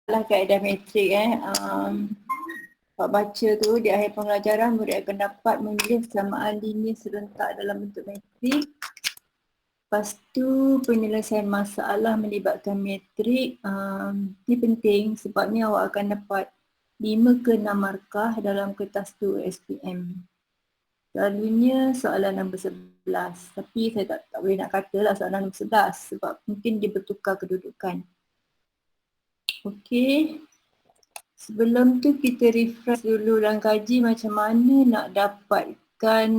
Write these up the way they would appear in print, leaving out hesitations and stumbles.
lah kaedah metrik Pak baca tu di akhir pembelajaran murid akan dapat memilih samaan linear serentak dalam bentuk metrik. Lepas tu penyelesaian masalah melibatkan metrik. Ni penting sebab ni awak akan dapat 5 ke 6 markah dalam kertas tu SPM. Selalunya soalan nombor 11. Tapi saya tak boleh nak kata lah soalan nombor 11 sebab mungkin dia bertukar kedudukan. Okey. Sebelum tu kita refresh dulu dan kaji macam mana nak dapatkan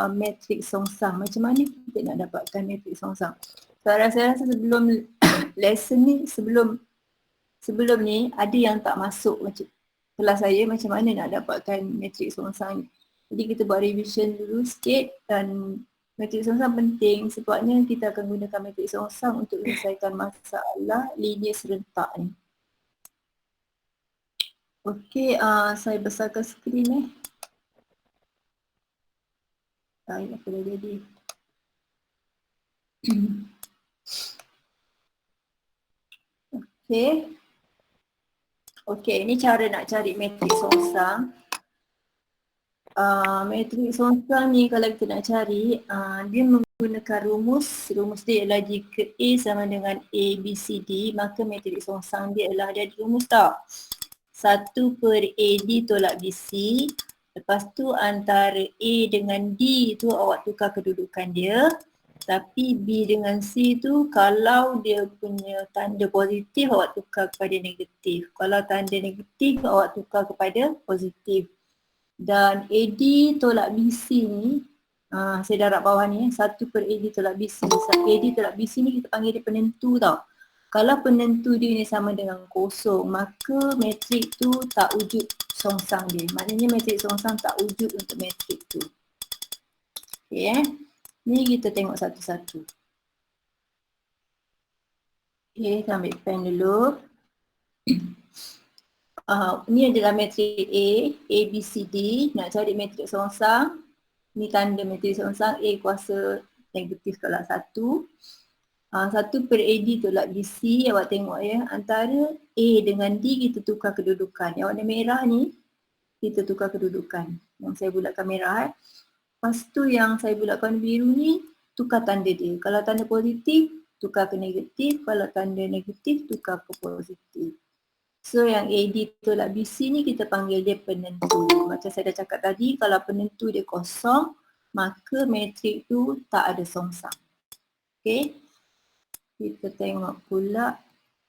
metrik songsang. Macam mana kita nak dapatkan metrik songsang. Saya rasa sebelum lesson ni, sebelum ni ada yang tak masuk macam kelas saya macam mana nak dapatkan metrik songsang ni. Jadi kita buat revision dulu sikit dan metrik songsang penting sebabnya kita akan gunakan metrik songsang untuk menyelesaikan masalah linear serentak ni. Okey, saya besarkan skrin apa dah jadi. Okey, ini cara nak cari metrik songsang. Metrik songsang ni kalau kita nak cari, dia menggunakan rumus. Rumus dia ialah jika A sama dengan A, B, C, D, maka metrik songsang dia ialah ada rumus tak? 1 per AD tolak BC. Lepas tu antara A dengan D tu awak tukar kedudukan dia. Tapi B dengan C tu kalau dia punya tanda positif awak tukar kepada negatif. Kalau tanda negatif awak tukar kepada positif. Dan AD tolak BC ni, saya darab bawah ni 1 per AD tolak BC. AD tolak BC ni kita panggil dia penentu tau. Kalau penentu dia ni sama dengan kosong, maka metrik tu tak wujud songsang dia. Maknanya metrik songsang tak wujud untuk metrik tu. Okay, ni kita tengok satu-satu. Okay, kita ambil pen dulu. Ni adalah metrik A, B, C, D. Nak cari metrik songsang. Ni tanda metrik songsang, A kuasa negatif tolak 1. 1 per AD tolak BC, awak tengok ya, antara A dengan D kita tukar kedudukan. Yang warna merah ni, kita tukar kedudukan. Yang saya bulatkan merah. Lepas tu yang saya bulatkan biru ni, tukar tanda dia. Kalau tanda positif, tukar ke negatif. Kalau tanda negatif, tukar ke positif. So yang AD tolak BC ni kita panggil dia penentu. Macam saya dah cakap tadi, kalau penentu dia kosong, maka metrik tu tak ada songsang. Okay. Kita tengok pula.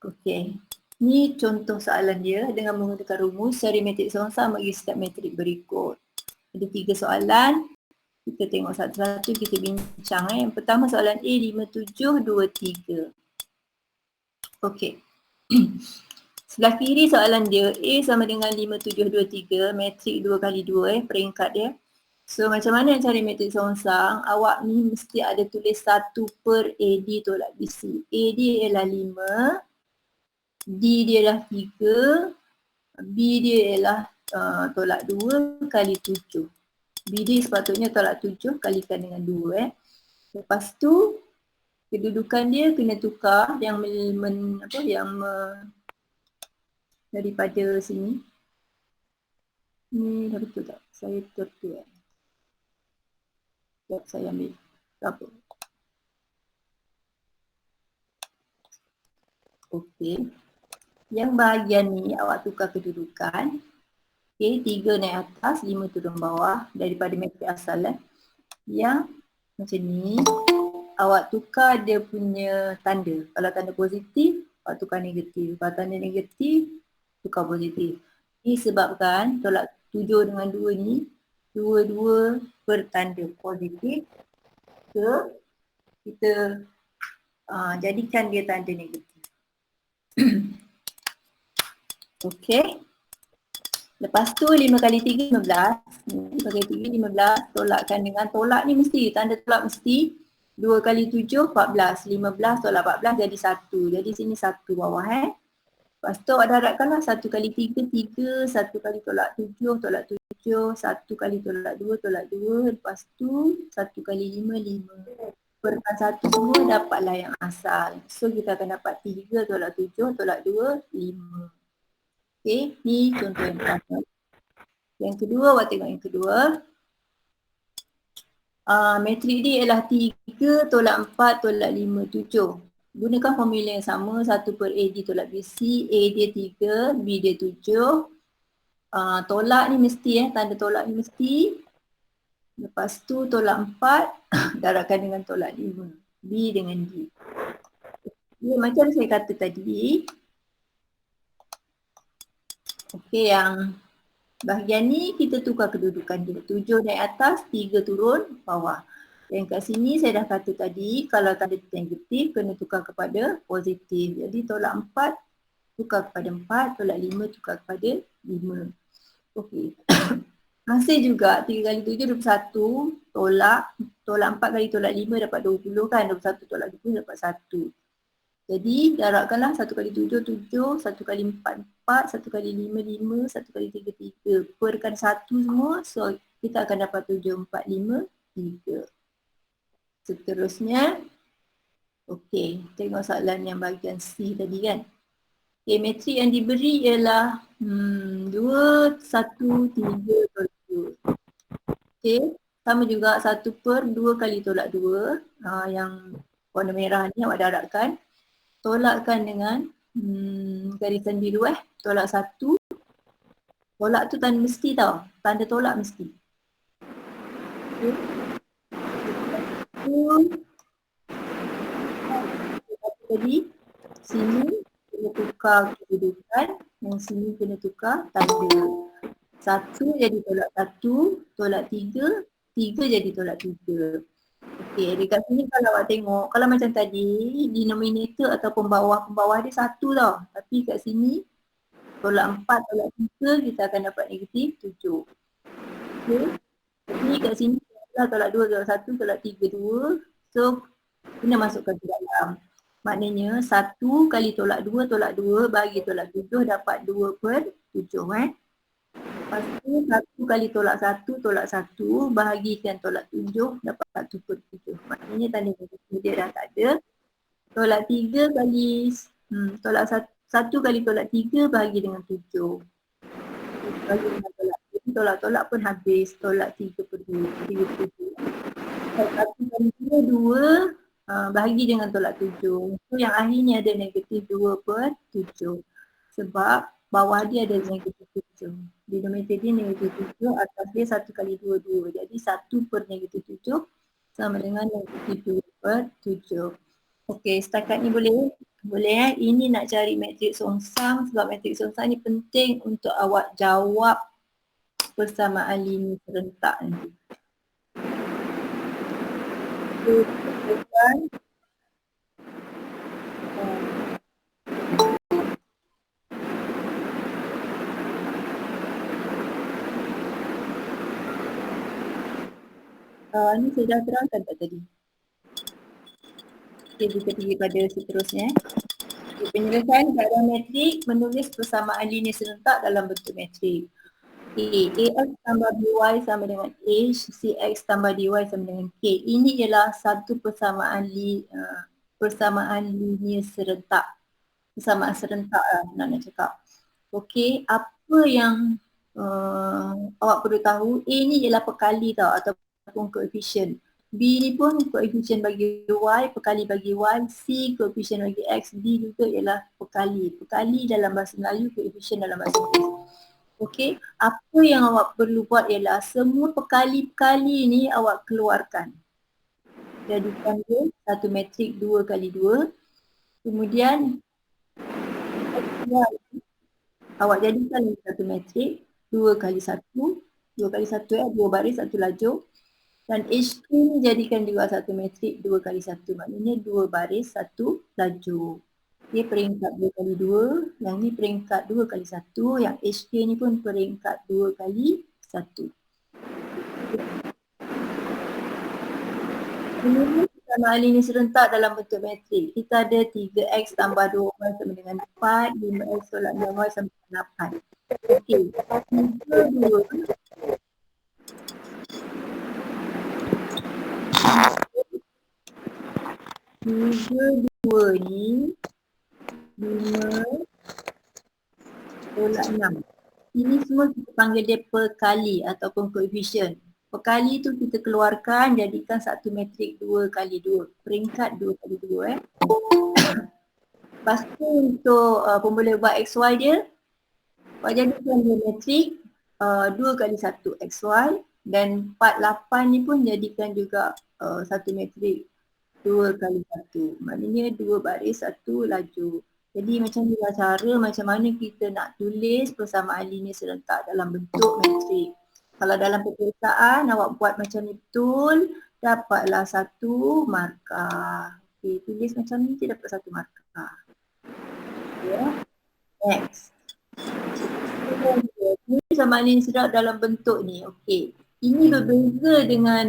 Okey. Ni contoh soalan dia dengan menggunakan rumus cari metrik songsang bagi setiap metrik berikut. Ada 3 soalan. Kita tengok satu-satu, kita bincang. Yang pertama soalan A 5723. Okey. Sebelah kiri soalan dia A sama dengan 5723, metrik 2 kali 2 peringkat dia. So macam mana nak cari metrik songsang? Awak ni mesti ada tulis 1 per AD tolak BC. A dia ialah 5, D dia ialah 3, B dia ialah tolak 2 kali 7. B dia sepatutnya tolak 7 kalikan dengan 2. Lepas tu kedudukan dia kena tukar yang daripada sini. Ni dah betul tak? Saya betul. Saya ambil apa? Okey. Yang bahagian ni awak tukar kedudukan. Okey, 3 naik atas, 5 turun bawah daripada metrik asal. Yang macam ni, awak tukar dia punya tanda. Kalau tanda positif, awak tukar negatif. Kalau tanda negatif, tukar positif. Ini sebabkan tolak 7 dengan 2 ni, dua-dua bertanda positif ke kita jadikan dia tanda negatif. Okey. Lepas tu 5 kali 3, 15. 5 kali 3, 15. Tolakkan dengan tolak ni mesti, tanda tolak mesti. 2 kali 7, 14. 15 tolak 14 jadi 1. Jadi sini 1 bawah Lepas tu awak darabkanlah 1 kali 3, 3. 1 kali tolak 7, tolak 7. 1 kali tolak 2, tolak 2. Lepas tu 1 kali 5, 5. perkan 1 semua dapatlah yang asal. So kita akan dapat 3 tolak 7 tolak 2, 5. Okay, ni contoh yang pertama. Yang kedua, awak tengok yang kedua. Matrik dia ialah 3 tolak 4 tolak 5, 7. Gunakan formula yang sama, 1 per AD tolak BC, A dia 3, B dia 7. Tolak ni mesti tanda tolak ni mesti. Lepas tu tolak 4, darabkan dengan tolak 5. B dengan D. Ya, macam saya kata tadi. Okey, yang bahagian ni kita tukar kedudukan dia. 7 naik atas, 3 turun bawah. Dan kat sini saya dah kata tadi, kalau tanda negatif kena tukar kepada positif. Jadi tolak 4 tukar kepada 4, tolak 5 tukar kepada 5. Okey. Hasil juga 3 kali 7 21, tolak 4 kali tolak 5 dapat 20 kan, 21 tolak 20 dapat 1. Jadi darabkanlah 1 kali 7, 7, 1 kali 4, 4, 1 kali 5, 5, 1 kali 3, 3. Perkan 1 semua, so kita akan dapat 7, 4, 5, 3. Seterusnya, okey, tengok soalan yang bahagian C tadi kan. Okay, matrik yang diberi ialah 2, 1, 3 tolak 2. Okay, sama juga 1 per 2 kali tolak 2. Yang warna merah ni awak darabkan. Tolakkan dengan garisan biru tolak 1. Tolak tu tanda mesti tau. Tanda tolak mesti. Okay. Jadi sini kena tukar kedudukan, yang sini kena tukar tanda. 1 jadi tolak 1, tolak 3, 3 jadi tolak 3. Okey, dekat sini kalau awak tengok, kalau macam tadi, denominator ataupun bawah dia 1 tau. Tapi kat sini, tolak 4, tolak 3, kita akan dapat negatif 7. Okey, jadi kat sini, tolak 2, tolak 1, tolak 3, 2. So, kena masukkan ke dalam. Maknanya 1 kali tolak 2 bagi tolak 7 dapat 2 per 7 Lepas tu 1 kali tolak 1 bahagikan tolak 7 dapat 1 per 7. Maknanya tanda negatif dia dah tak ada. Tolak 3 kali tolak 1 kali tolak 3 bahagi dengan 7. Bagi dengan tolak pun habis. Tolak 3 per 2, 3 per 7. 1 kali 2 bahagi dengan tolak 7. So yang akhirnya ada negatif 2 per 7. Sebab bawah dia ada negatif 7. Denominator dia negatif 7, atas dia 1 kali 2, 2. Jadi 1 per negatif 7 sama dengan negatif 2 per 7. Okey, setakat ni boleh? Boleh Ini nak cari matriks songsang sebab matriks songsang ni penting untuk awak jawab persamaan linear serentak nanti. Ni saya dah terangkan tak tadi? Okay, kita pergi pada seterusnya. Penyelesaian keadaan metrik menulis persamaan linear serentak dalam bentuk metrik. AX tambah BY sama dengan H, CX tambah DY sama dengan K. Ini ialah satu persamaan linear serentak. Persamaan serentak lah nak cakap. Okey, apa yang awak perlu tahu, A ni ialah perkali tau ataupun koefisien. B ni pun koefisien bagi Y, perkali bagi Y. C koefisien bagi X, D juga ialah perkali. Perkali dalam bahasa Melayu, koefisien dalam bahasa Inggeris. Okey, apa yang awak perlu buat ialah semua perkali-perkali ni awak keluarkan. Jadikan dia satu matrik 2 kali 2. Kemudian awak jadikan satu matrik 2 kali 1. 2 kali 1 2 baris, 1 lajur. Dan HQ ni jadikan juga satu matrik 2 kali 1. Maknanya 2 baris, 1 lajur. Dia peringkat 2 kali 2, yang ni peringkat 2 kali 1, yang HK ni pun peringkat 2 kali 1. Ini persamaan linear serentak dalam bentuk metrik. Kita ada 3x tambah 2y sama dengan 4, 5x tolak 6y sama dengan 8. Okey, 3 3, 2 ni 5 tolak 6. Ini semua kita panggil dia perkali ataupun koefisien. Perkali tu kita keluarkan jadikan satu matrik 2 kali 2. Peringkat 2 kali 2 Lepas tu untuk pemboleh ubah XY dia, buat jadikan dia matrik 2 kali 1 XY dan part 8 ni pun jadikan juga satu matrik 2 kali 1. Maknanya 2 baris 1 laju. Jadi macam ni lah cara macam mana kita nak tulis persamaan linear serentak dalam bentuk matrik. Kalau dalam peperiksaan awak buat macam ni betul, dapatlah 1 markah. Okay, tulis macam ni dia dapat 1 markah. Yeah. Next. Ini persamaan linear serentak dalam bentuk ni. Okay. Ini berbeza dengan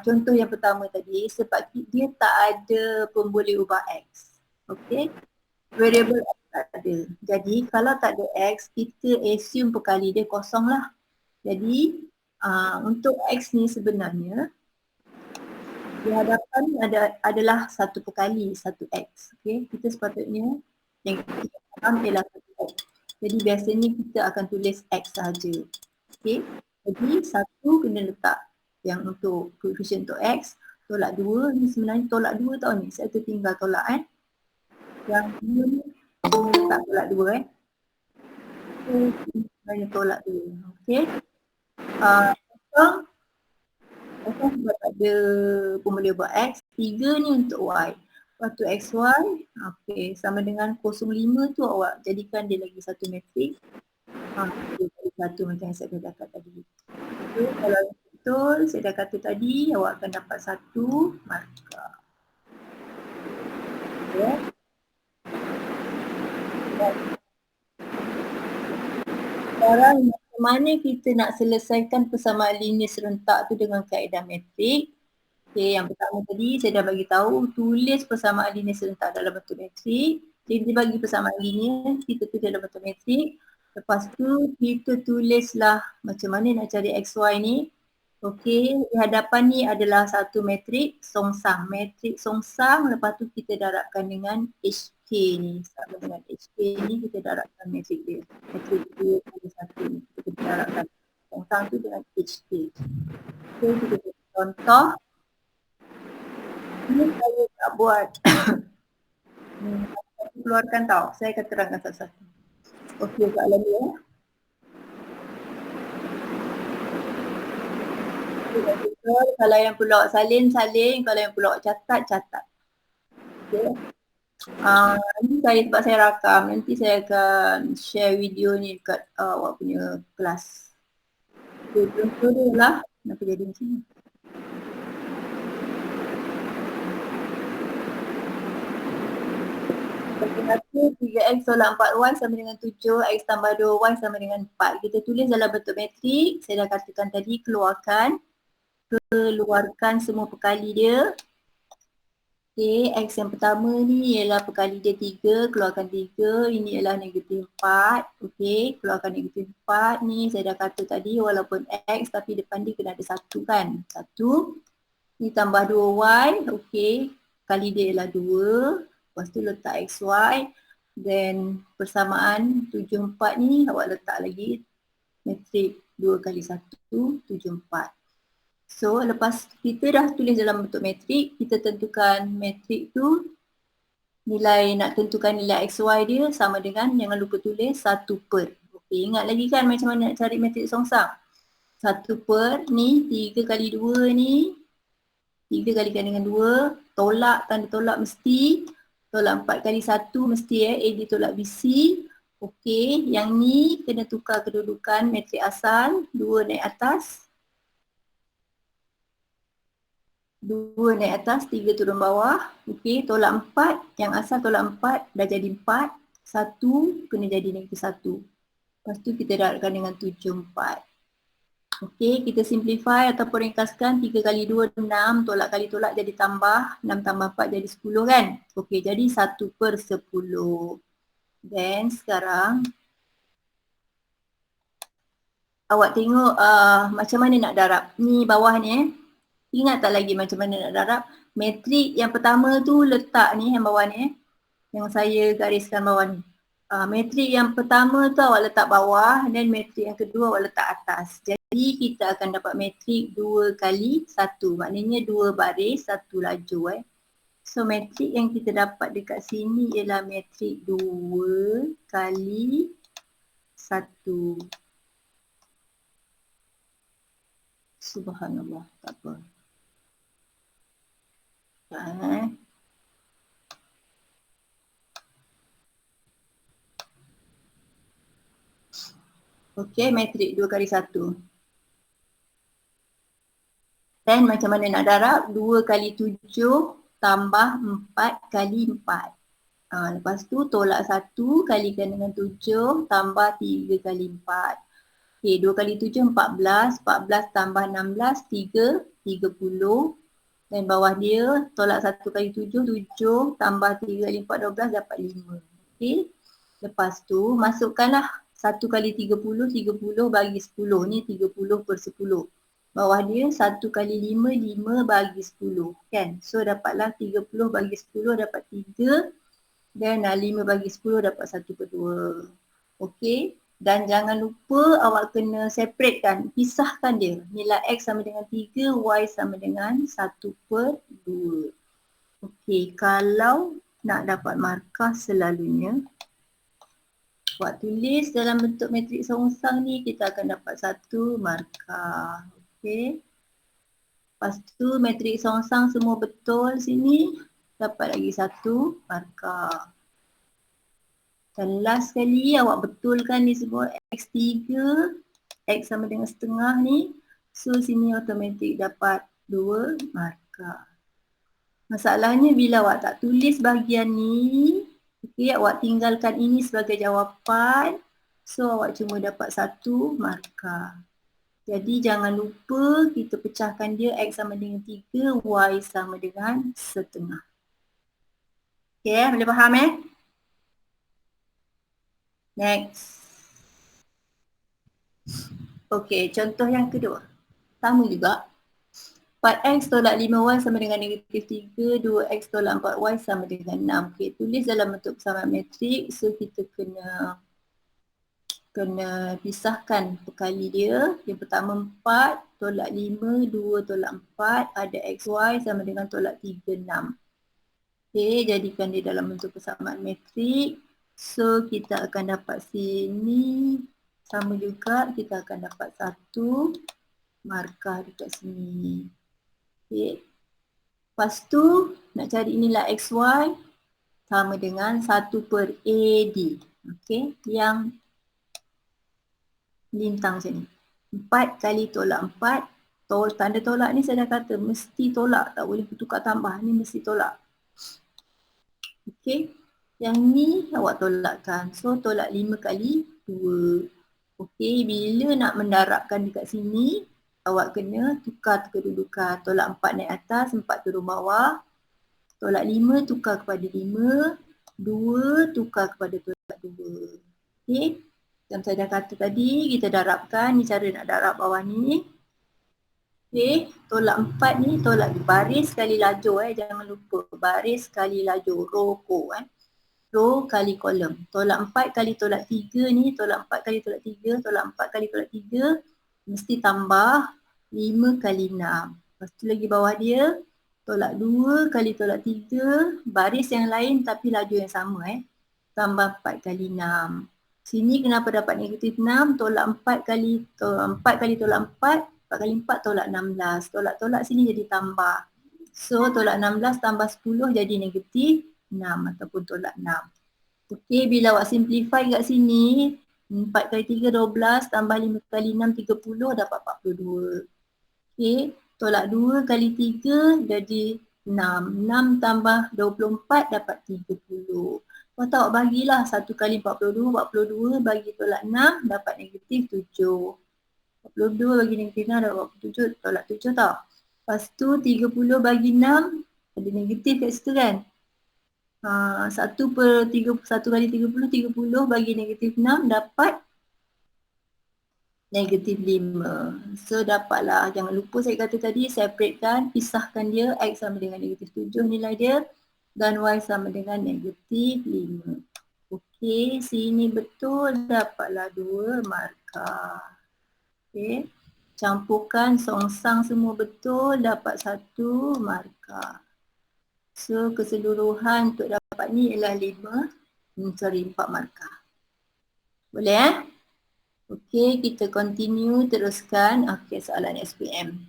contoh yang pertama tadi sebab dia tak ada pemboleh ubah X. Okay. Variable X tak ada. Jadi kalau tak ada X, kita assume perkali dia kosong lah. Jadi untuk X ni sebenarnya di hadapan adalah satu perkali satu X. Okay. Kita sepatutnya yang kita faham ialah satu X. Jadi biasanya kita akan tulis X sahaja. Okay. Jadi satu kena letak yang untuk koefisien untuk X. Tolak 2 ni sebenarnya tolak 2 tau ni. Saya tertinggal tolak Yang 2 ni kena letak tolak 2 sebenarnya tolak 2. Okay. Kosong sebab tak ada pemboleh ubah X. 3 ni untuk Y. Lepas tu XY, okay, sama dengan 05 tu awak jadikan dia lagi satu matrik. Satu macam yang saya dah cakap tadi. So, kalau betul saya dah kata tadi, awak akan dapat 1 markah. Okay. Sekarang macam mana kita nak selesaikan persamaan linear serentak tu dengan kaedah metrik. Okay, yang pertama tadi saya dah bagi tahu tulis persamaan linear serentak dalam bentuk metrik. Jadi dia bagi persamaan linear, kita tulis dalam bentuk metrik. Lepas tu kita tulislah macam mana nak cari XY ni. Okey, di hadapan ni adalah satu matrik songsang. Matrik songsang, lepas tu kita darabkan dengan HK ni. Sama dengan HK ni kita darabkan matrik dia. Matrik 2 kali 1 ni. Kita darabkan songsang tu dengan HK. So kita buat contoh. Ini saya tak buat. Saya keluarkan tau. Saya akan terangkan satu-satu. Okey, soalan dia. Betul. Kalau yang perlu awak salin, kalau yang perlu awak catat. Okay. Ini saya sebab saya rakam, nanti saya akan share video ni dekat awak punya kelas. Okay, contoh dia lah, kenapa jadi macam ni? Satu 3x tolak 4y sama dengan 7, x tambah 2y sama dengan 4. Kita tulis dalam bentuk metrik, saya dah katakan tadi keluarkan semua perkali dia. Okay, x yang pertama ni ialah perkali dia 3, keluarkan 3, ini ialah negatif 4. Okay, keluarkan negatif 4 ni saya dah kata tadi walaupun x tapi depan dia kena ada 1 kan. 1, ni tambah 2y, okay, kali dia ialah 2. Lepas tu letak xy, then persamaan 74 ni awak letak lagi matrik 2 kali 1, 74. So lepas kita dah tulis dalam bentuk matrik, kita tentukan matrik tu, nak tentukan nilai XY dia sama dengan, jangan lupa tulis 1 per. Okay, ingat lagi kan macam mana nak cari matrik songsang? 1 per ni, 3 kali 2 ni, 3 kalikan dengan 2, tolak, tanda tolak mesti, tolak 4 kali 1 mesti AB tolak BC. Okay, yang ni kena tukar kedudukan matrik asal, 2 naik atas, 2 naik atas, 3 turun bawah. Okey, tolak 4, yang asal tolak 4 dah jadi 4, 1 kena jadi negatif 1. Lepas tu kita darabkan dengan 74. Okey, kita simplify ataupun ringkaskan, 3 kali 2, 6, tolak kali tolak jadi tambah, 6 tambah 4 jadi 10 kan. Okey, jadi 1 per 10. Then sekarang, awak tengok macam mana nak darab. Ni bawah ni Ingat tak lagi macam mana nak darab? Matrik yang pertama tu letak ni yang bawah ni yang saya gariskan bawah ni. Matrik yang pertama tu awak letak bawah dan matrik yang kedua awak letak atas. Jadi kita akan dapat matrik 2 kali 1. Maknanya 2 baris 1 laju. So matrik yang kita dapat dekat sini ialah matrik 2 kali 1. Subhanallah, tak apa. Okey, matrik 2 kali 1. Dan macam mana nak darab? 2 kali 7 tambah 4 kali 4. Lepas tu tolak 1 kalikan dengan 7 tambah 3 kali 4. Okey, 2 kali 7 14. 14 tambah 16 3, 30. Dan bawah dia tolak 1 kali 7, 7 tambah 3 kali 4, 12 dapat 5. Okey. Lepas tu masukkanlah 1 kali 30, 30 bagi 10. Ni 30 per 10. Bawah dia 1 kali 5, 5 bagi 10. Kan? So dapatlah 30 bagi 10 dapat 3. Dan 5 bagi 10 dapat 1 per 2. Okey. Dan jangan lupa awak kena separatekan, pisahkan dia. Nilai X sama dengan 3, Y sama dengan 1 per 2. Okey, kalau nak dapat markah selalunya, awak tulis dalam bentuk matrik seongsang ni, kita akan dapat 1 markah. Okey. Lepas tu matrik seongsang semua betul sini, dapat lagi 1 markah. Dan last sekali awak betulkan ni semua X3, X sama dengan setengah ni. So sini automatik dapat 2 markah. Masalahnya bila awak tak tulis bahagian ni, okay, awak tinggalkan ini sebagai jawapan. So awak cuma dapat 1 markah. Jadi jangan lupa kita pecahkan dia X sama dengan 3, Y sama dengan setengah. Okay, boleh faham Next. Okey, contoh yang kedua. Sama juga. 4x tolak 5y sama dengan negatif 3, 2x tolak 4y sama dengan 6. Okey, tulis dalam bentuk persamaan matrik. So kita kena pisahkan perkali dia. Yang pertama 4 tolak 5, 2 tolak 4 ada xy sama dengan tolak 3, 6. Okey, jadikan dia dalam bentuk persamaan matrik. So kita akan dapat sini sama juga, kita akan dapat 1 markah dekat sini. Okay. Lepas tu nak cari nilai XY sama dengan 1 per AD. Okay. Yang lintang macam ni. 4 kali tolak 4. Tanda tolak ni saya dah kata mesti tolak, tak boleh tukar tambah. Ni mesti tolak. Okay. Yang ni awak tolakkan. So tolak 5 kali 2. Okey, bila nak mendarabkan dekat sini, awak kena tukar kedudukan. Tolak 4 naik atas, 4 turun bawah. Tolak 5 tukar kepada 5. 2 tukar kepada tolak 2. Okey. Macam saya dah kata tadi, kita darabkan. Ni cara nak darab bawah ni. Okey, tolak 4 ni tolak baris kali lajur jangan lupa. Baris kali lajur, row ko row kali kolom. Tolak 4 kali tolak 3 ni, tolak 4 kali tolak 3, tolak 4 kali tolak 3 mesti tambah 5 kali 6. Lepas tu lagi bawah dia, tolak 2 kali tolak 3, baris yang lain tapi laju yang sama tambah 4 kali 6. Sini kenapa dapat negatif 6, tolak 4 kali tolak 4, 4 kali 4 tolak 16. Tolak-tolak sini jadi tambah. So tolak 16 tambah 10 jadi negatif 6 ataupun tolak 6. Okey, bila awak simplify kat sini, 4 kali 3 12 tambah 5 kali 6 30 dapat 42. Okey, tolak 2 kali 3 jadi 6. 6 tambah 24 dapat 30. Lepas tu awak bagilah 1 kali 42, 42 bagi tolak 6 dapat negatif 7. 42 bagi negatif 6 dapat 47, tolak 7 tau. Lepas tu 30 bagi 6 ada negatif kat situ kan. 1 kali 30, 30 bagi negatif 6 dapat negatif 5. So dapatlah, jangan lupa saya kata tadi, separatekan, pisahkan dia, X sama dengan negatif 7 nilai dia dan Y sama dengan negatif 5. Okey, sini betul, dapatlah 2 markah. Okey, campurkan songsang semua betul, dapat 1 markah. So keseluruhan untuk dapat ni ialah 4 markah. Boleh Okey, kita continue teruskan. Okey, soalan SPM.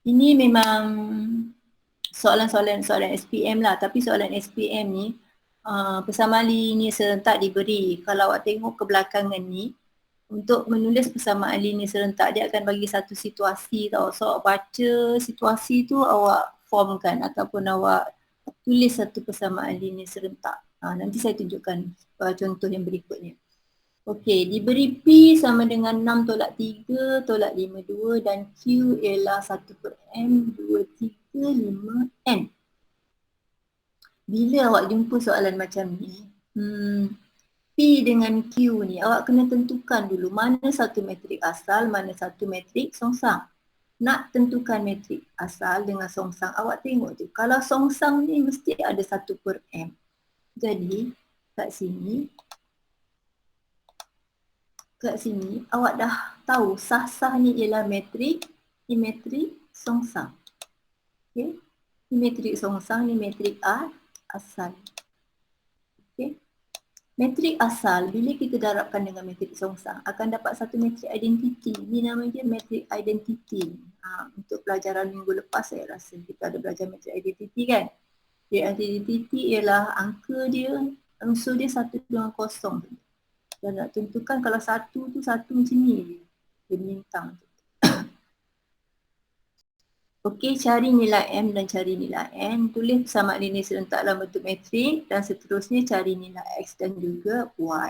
Ini memang soalan SPM lah, tapi soalan SPM ni persamaan linear serentak diberi. Kalau awak tengok kebelakangan ni, untuk menulis persamaan linear serentak dia akan bagi satu situasi tau. So awak baca situasi tu, awak formkan ataupun awak tulis satu persamaan linear serentak. Nanti saya tunjukkan contoh yang berikutnya. Okey, diberi P sama dengan 6 tolak 3 tolak 52 dan Q ialah 1 per M 2, 3, 5, N. Bila awak jumpa soalan macam ni, P dengan Q ni awak kena tentukan dulu mana satu metrik asal, mana satu metrik songsang. Nak tentukan metrik asal dengan songsang, awak tengok tu. Kalau songsang ni mesti ada 1 per M. Jadi kat sini awak dah tahu sah-sah ni ialah metrik, ni metrik songsang. Okey. Ni metrik songsang, ni metrik asal. Okey. Metrik asal bila kita darabkan dengan metrik songsang akan dapat satu metrik identiti. Ni nama dia metrik identiti. Untuk pelajaran minggu lepas saya rasa kita ada belajar metrik identiti kan. Metrik identiti ialah angka dia, unsur dia 1 dengan 0. Dan nak tentukan kalau 1 tu 1 macam ni dia bintang tu. Okey, cari nilai M dan cari nilai N. Tulis persamaan linear serentak dalam bentuk metrik dan seterusnya cari nilai X dan juga Y.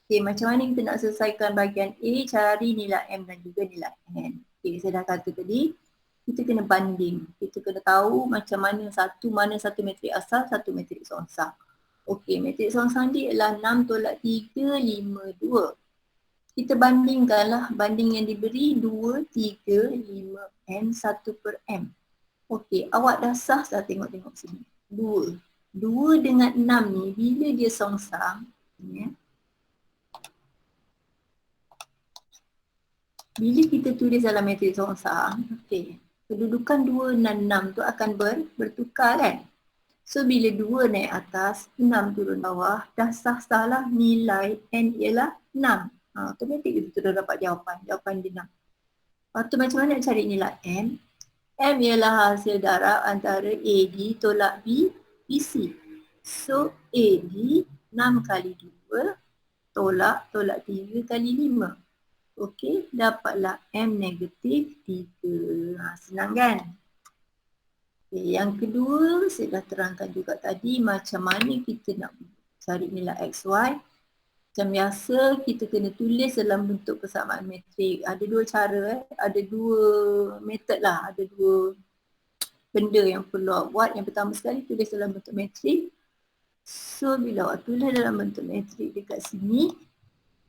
Okey, macam mana kita nak selesaikan bahagian A, cari nilai M dan juga nilai N. Okey, saya dah kata tadi, kita kena banding. Kita kena tahu macam mana satu metrik asal, satu metrik songsang. Okey, metrik songsang dia ialah 6 tolak 3, 5, 2. Kita bandingkanlah, banding yang diberi 2, 3, 5, N, 1 per M. Okey, awak dah sah tengok sini. 2. 2 dengan 6 ni bila dia songsang, ya. Bila kita tulis dalam metrik songsang, okey, kedudukan 2 dan 6 tu akan bertukar kan? So bila 2 naik atas, 6 turun bawah, dah sah-sah lah nilai N ialah 6. Automatik kita dah dapat jawapan dia 6. Lepas tu macam mana nak cari nilai M? M ialah hasil darab antara AD tolak BC. So AD 6 kali 2 tolak 3 kali 5. Okey, dapatlah M negatif 3. Senang kan? Okay, yang kedua, saya dah terangkan juga tadi macam mana kita nak cari nilai XY. Macam biasa, kita kena tulis dalam bentuk persamaan metrik. Ada dua cara, ada dua metod lah, ada dua benda yang perlu awak buat. Yang pertama sekali, tulis dalam bentuk metrik. So, bila awak tulis dalam bentuk metrik dekat sini,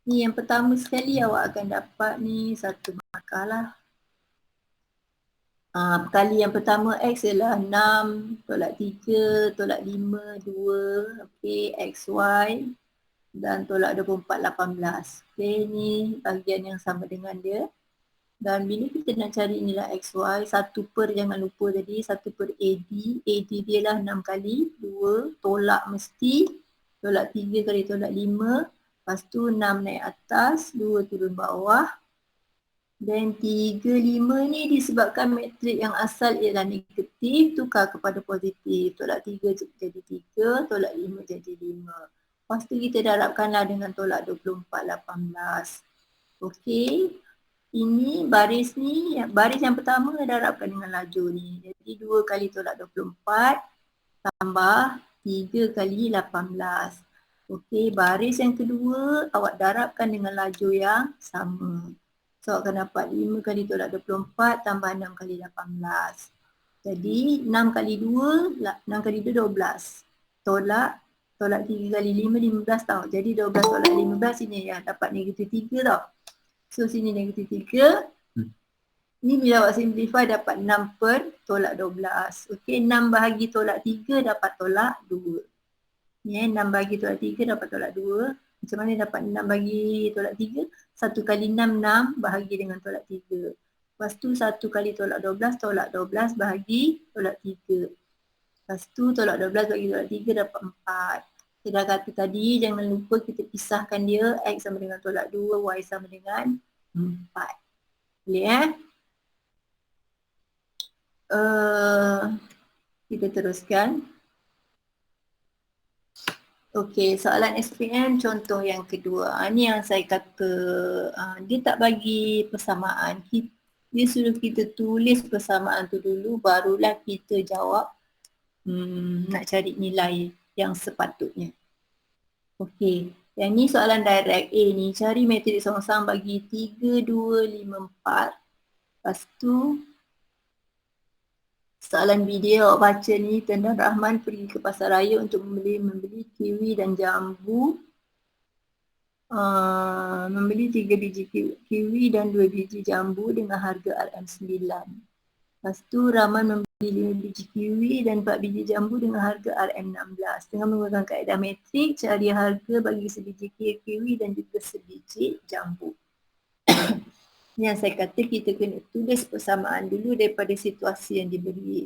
ni yang pertama sekali awak akan dapat ni satu markah lah. Kali yang pertama X ialah 6 tolak 3 tolak 5, 2, okey, XY dan tolak 24, 18. Okey, ni bahagian yang sama dengan dia. Dan bila kita nak cari nilai XY, 1 per jangan lupa tadi, 1 per AD. AD dia lah 6 kali, 2, tolak mesti, tolak 3 kali tolak 5, lepas tu 6 naik atas, 2 turun bawah. Dan 3, 5 ni disebabkan metrik yang asal ialah negatif, tukar kepada positif. Tolak 3 jadi 3, tolak 5 jadi 5. Lepas tu kita darabkanlah dengan tolak 24, 18. Okey, ini baris ni, baris yang pertama darabkan dengan lajur ni. Jadi 2 kali tolak 24 tambah 3 kali 18. Okey, baris yang kedua awak darabkan dengan lajur yang sama. So akan dapat 5 kali tolak 24 tambah 6 kali 18. Jadi 6 kali 2, 6 kali 2, 12. Tolak tolak 3 kali 5, 15 tau. Jadi 12 tolak 15 sini yang dapat negatif 3 tau. So sini negatif 3. Ni bila awak simplify dapat 6 per tolak 12. Okey, 6 bahagi tolak 3 dapat tolak 2. Ni 6 bahagi tolak 3 dapat tolak 2. Macam mana dapat 6 bagi tolak 3? 1 kali 6, 6 bahagi dengan tolak 3. Lepas tu 1 kali tolak 12, tolak 12 bahagi tolak 3. Lepas tu tolak 12 bagi tolak 3 dapat 4. Kita dah kata tadi, jangan lupa kita pisahkan dia. X sama dengan tolak 2, Y sama dengan 4. Boleh kita teruskan. Okey, soalan SPM contoh yang kedua. Ni yang saya kata dia tak bagi persamaan. Dia suruh kita tulis persamaan tu dulu, barulah kita jawab nak cari nilai yang sepatutnya. Okey, yang ni soalan direct A ni. Cari matrik songsang bagi 3, 2, 5, 4. Lepas tu soalan B dia, awak baca ni, Tan dan Rahman pergi ke pasar raya untuk membeli kiwi dan jambu. Membeli 3 biji kiwi dan 2 biji jambu dengan harga RM9. Lepas tu Rahman membeli 5 biji kiwi dan 4 biji jambu dengan harga RM16. Dengan menggunakan kaedah metrik, cari harga bagi sebiji kiwi dan juga sebiji jambu. Yang saya kata kita kena tulis persamaan dulu daripada situasi yang diberi.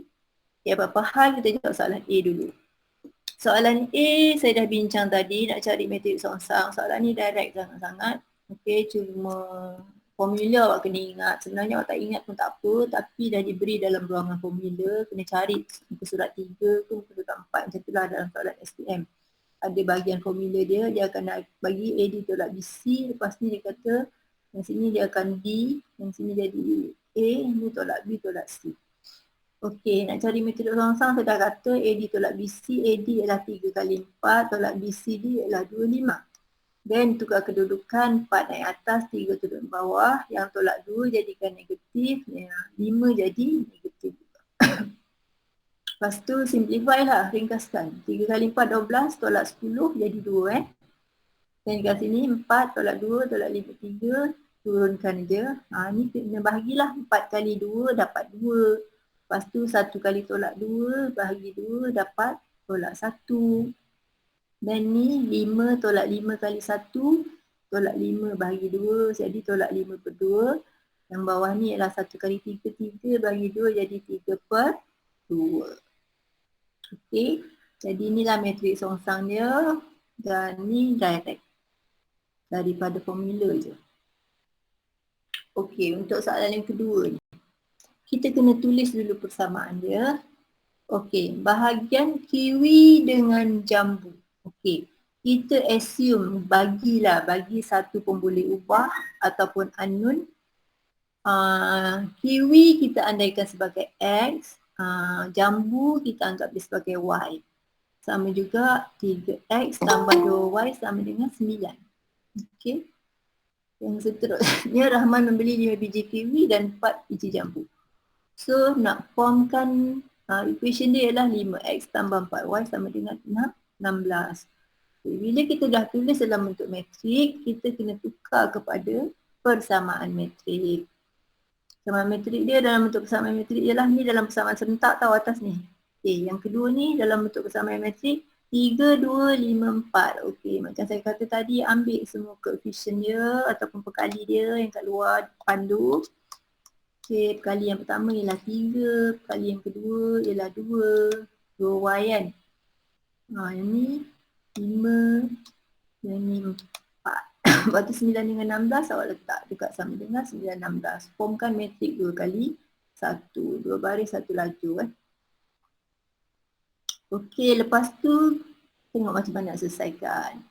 Ya, apa-apa hal kita jawab soalan A dulu. Soalan A saya dah bincang tadi, nak cari matrik songsang. Soalan ni direct sangat-sangat. Okey, cuma formula awak kena ingat. Sebenarnya awak tak ingat pun tak apa, tapi dah diberi dalam ruangan formula. Kena cari muka surat 3 ke muka surat 4. Macam itulah dalam soalan SPM. Ada bahagian formula dia akan bagi AD tolak BC. Lepas ni dia kata yang sini dia akan D, yang sini jadi A, ni tolak B, tolak C. Okey, nak cari metrik songsang saya dah kata AD tolak BC, AD ialah 3 kali 4, tolak BCD ialah 2, 5. Then tukar kedudukan, 4 naik atas, 3 turun bawah, yang tolak 2 jadikan negatif, 5 jadi negatif. Lepas tu simplify lah, ringkaskan. 3 kali 4, 12, tolak 10 jadi 2 Dan kat sini 4 tolak 2, tolak 5, 3, turunkan je. Ni kena bahagilah, 4 kali 2 dapat 2. Lepas tu 1 kali tolak 2, bahagi 2 dapat tolak 1. Dan ni 5 tolak 5 kali 1, tolak 5 bahagi 2, jadi tolak 5 per 2. Yang bawah ni ialah 1 kali 3, 3 bahagi 2 jadi 3 per 2. Okey, jadi inilah matrik songsang dia. Dan ni direct daripada formula je. Okey, untuk soalan yang kedua ni, kita kena tulis dulu persamaan dia. Okey, bahagian kiwi dengan jambu. Okey, kita assume bagi satu pun boleh ubah ataupun unknown. Kiwi kita andaikan sebagai X, jambu kita anggap dia sebagai Y. Sama juga 3X tambah 2Y sama dengan 9. Okey. Yang seterusnya, Rahman membeli 5 biji kiwi dan 4 biji jambu. So nak formkan equation dia ialah 5x tambah 4y sama dengan 16. Bila kita dah tulis dalam bentuk metrik, kita kena tukar kepada persamaan metrik. Persamaan metrik dia dalam bentuk persamaan metrik ialah ni dalam persamaan serentak tau atas ni. Okay, yang kedua ni dalam bentuk persamaan metrik 3, 2, 5, 4. Okey, macam saya kata tadi, ambil semua koefisien dia ataupun perkali dia yang kat luar pandu. Okey, perkali yang pertama ialah 3, perkali yang kedua ialah 2, 2y kan. Yang ni 5, yang ni 4. Lepas tu 9 dengan 16 awak letak dekat sama dengan 9, 16. Formkan metrik 2 kali 1, 2 baris 1 laju kan. Okey, lepas tu tengok macam mana nak selesaikan.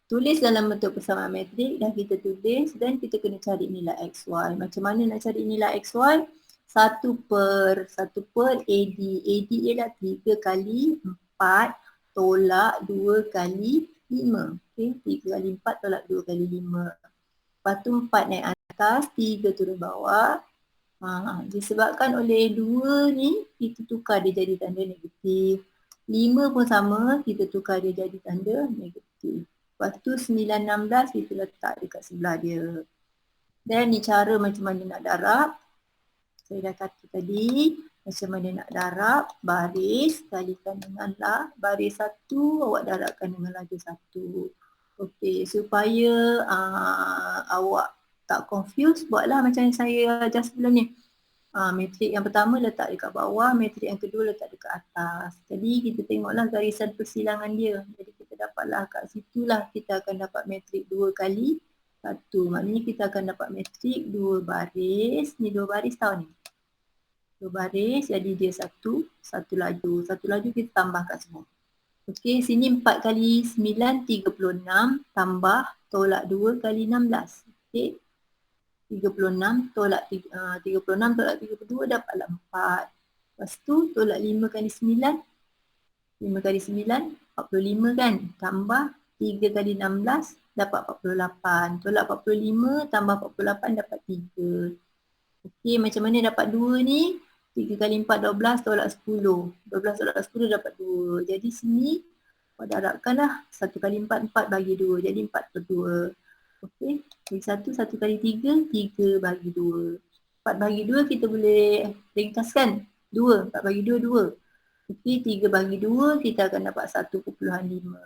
Tulis dalam bentuk persamaan metrik, dah kita tulis dan kita kena cari nilai XY. Macam mana nak cari nilai XY? 1 per AD. AD ialah 3 kali 4 tolak 2 kali 5. Okey, 3 kali 4 tolak 2 kali 5. Lepas tu 4 naik atas, 3 turun bawah. Disebabkan oleh 2 ni, kita tukar dia jadi tanda negatif. 5 pun sama, kita tukar dia jadi tanda negatif. Lepas tu 9, 16 kita letak dekat sebelah dia. Dan ni cara macam mana nak darab. Saya dah kata tadi, macam mana nak darab, baris kalikan dengan baris 1, awak darabkan dengan laju 1. Okey, supaya awak tak confuse, buatlah macam yang saya ajar sebelum ni. Matrik yang pertama letak dekat bawah, matrik yang kedua letak dekat atas. Jadi kita tengoklah garisan persilangan dia. Jadi kita dapatlah kat situlah kita akan dapat matrik 2 kali 1. Maknanya kita akan dapat matrik 2 baris. Ni 2 baris tau ni. 2 baris jadi dia 1 laju. 1 laju kita tambah kat semua. Okey, sini 4 kali 9, 36 tambah tolak 2 kali 16. Okey. 36 tolak 36 tolak 32 dapatlah 4. Lepas tu tolak 5 kali 9. 5 kali 9 45 kan. Tambah 3 kali 16 dapat 48. Tolak 45 tambah 48 dapat 3. Okey, macam mana dapat 2 ni? 3 kali 4 12 tolak 10. 12 tolak 10 dapat 2. Jadi sini darabkanlah 1 kali 4 4 bagi 2. Jadi 4 per 2. Okey, bagi 1 kali 3 3 bagi 2. 4 bagi 2 kita boleh ringkaskan 2. 4 bagi 2 2. Okey, 3 bagi 2 kita akan dapat 1.5.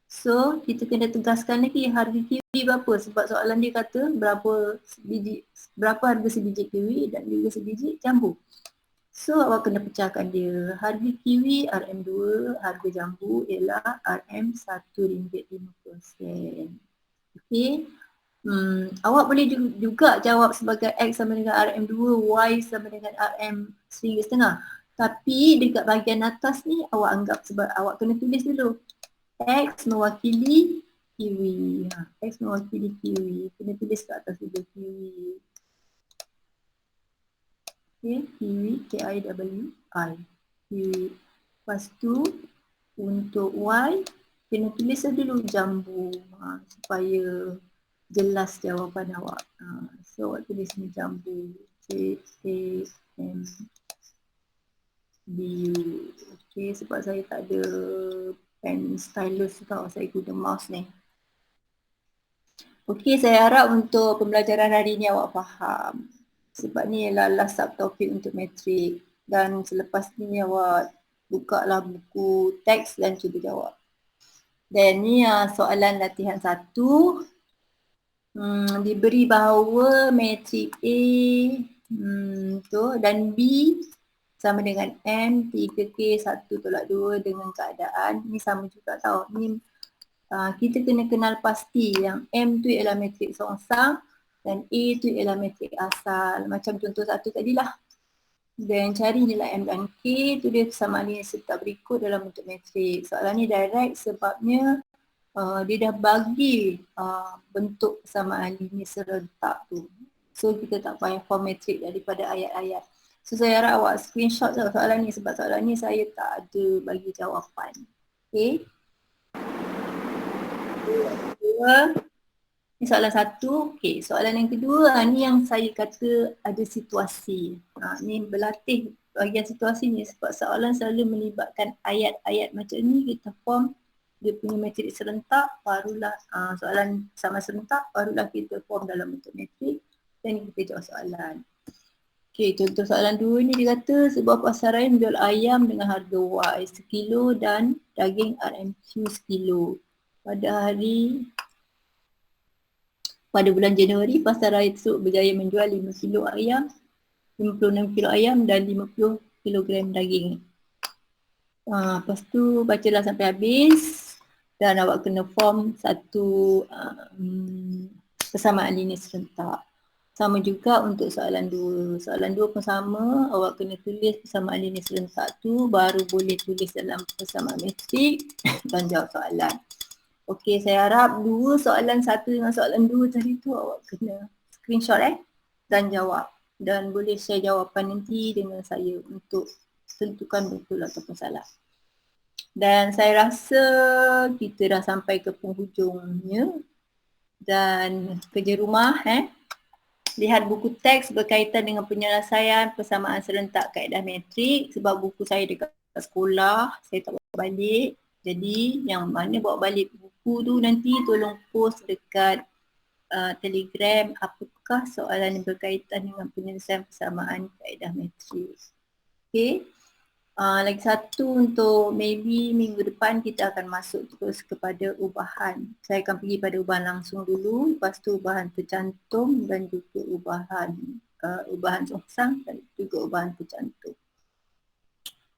So kita kena tegaskan lagi harga kiwi berapa, sebab soalan dia kata berapa harga sebiji kiwi dan juga sebiji jambu. So awak kena pecahkan dia. Harga kiwi RM2, harga jambu ialah RM1.50. Okey. Awak boleh juga jawab sebagai X sama dengan RM2, Y sama dengan RM1.5. Tapi dekat bahagian atas ni awak anggap, sebab awak kena tulis dulu. X mewakili kiwi. X mewakili kiwi. Kena tulis kat atas dulu kiwi. Okay, kiwi, K-I-W-I. Kiwi. Lepas tu untuk Y kena tulis dulu jambu supaya jelas jawapan awak. So awak tulis ni jambu. C-A-M-B-U. Okay, sebab saya tak ada pen stylus tau, saya guna mouse ni. Okay, saya harap untuk pembelajaran hari ni awak faham. Sebab ni ialah last subtopik untuk matrik. Dan selepas ni awak buka lah buku teks dan cuba jawab. Dan ni soalan latihan 1. Diberi bahawa matrik A dan B sama dengan M 3K 1 tolak 2 dengan keadaan ni sama juga tau. Ni kita kena kenal pasti yang M tu ialah matrik songsang dan A tu ialah matrik asal. Macam contoh 1 tadilah. Dan cari nilai M dan K tu dia persamaan linear serta berikut dalam bentuk matrik. Soalan ni direct sebabnya dia dah bagi bentuk persamaan linear serentak tu. So kita tak payah form matrik daripada ayat-ayat. So saya harap awak screenshot soalan ni sebab soalan ni saya tak ada bagi jawapan. Okay. Ni soalan 1. Okay, soalan yang kedua ni yang saya kata ada situasi. Ni berlatih bahagian situasi ni sebab soalan selalu melibatkan ayat-ayat macam ni, kita form dia punya matrik serentak, barulah soalan sama serentak, barulah kita form dalam bentuk matrik dan kita jawab soalan. Okay, contoh soalan 2 ni dia kata sebuah pasaran menjual ayam dengan harga Y sekilo dan daging RMQ sekilo. Pada bulan Januari, pasaran tersebut berjaya menjual 5 kilo ayam, 56 kilo ayam dan 50 kilogram daging. Lepas tu bacalah sampai habis dan awak kena form satu persamaan linear serentak. Sama juga untuk soalan 2. Soalan 2 pun sama, awak kena tulis persamaan linear serentak tu baru boleh tulis dalam persamaan matrik dan jawab soalan. Okey, saya harap 2 soalan 1 dengan soalan 2 tadi tu awak kena screenshot dan jawab. Dan boleh share jawapan nanti dengan saya untuk tentukan betul ataupun salah. Dan saya rasa kita dah sampai ke penghujungnya. Dan kerja rumah lihat buku teks berkaitan dengan penyelesaian persamaan serentak kaedah matrik sebab buku saya dekat sekolah, saya tak balik. Jadi yang mana bawa balik buku tu nanti tolong post dekat Telegram apakah soalan yang berkaitan dengan penyelesaian persamaan kaedah matris. Okay. Lagi satu untuk maybe minggu depan kita akan masuk terus kepada ubahan. Saya akan pergi pada ubahan langsung dulu, lepas tu ubahan tercantum dan juga ubahan songsang dan juga ubahan tercantum.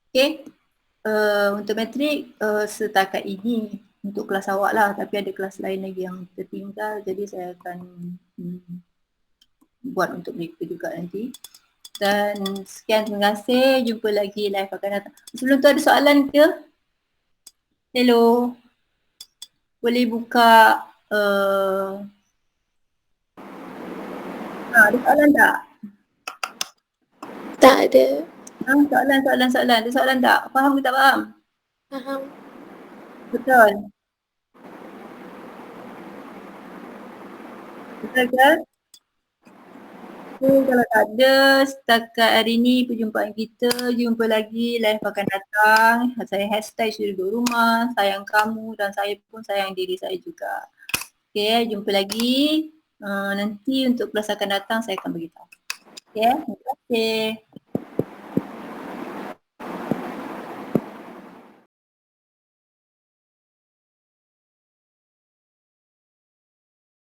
Okay. Untuk matrik setakat ini untuk kelas awak lah, tapi ada kelas lain lagi yang tertinggal, jadi saya akan buat untuk mereka juga nanti. Dan sekian, terima kasih, jumpa lagi live akan datang. Sebelum tu ada soalan ke? Hello, boleh buka ada soalan tak? Tak ada. Soalan. Ada soalan tak? Faham ke tak faham? Faham. Betul? Betul ke? Okay, kalau tak ada, setakat hari ni perjumpaan kita, jumpa lagi live akan datang. Saya hashtag Syuri Duduk Rumah, sayang kamu dan saya pun sayang diri saya juga. Okay, jumpa lagi. Nanti untuk kelas akan datang saya akan beritahu. Okay, terima kasih.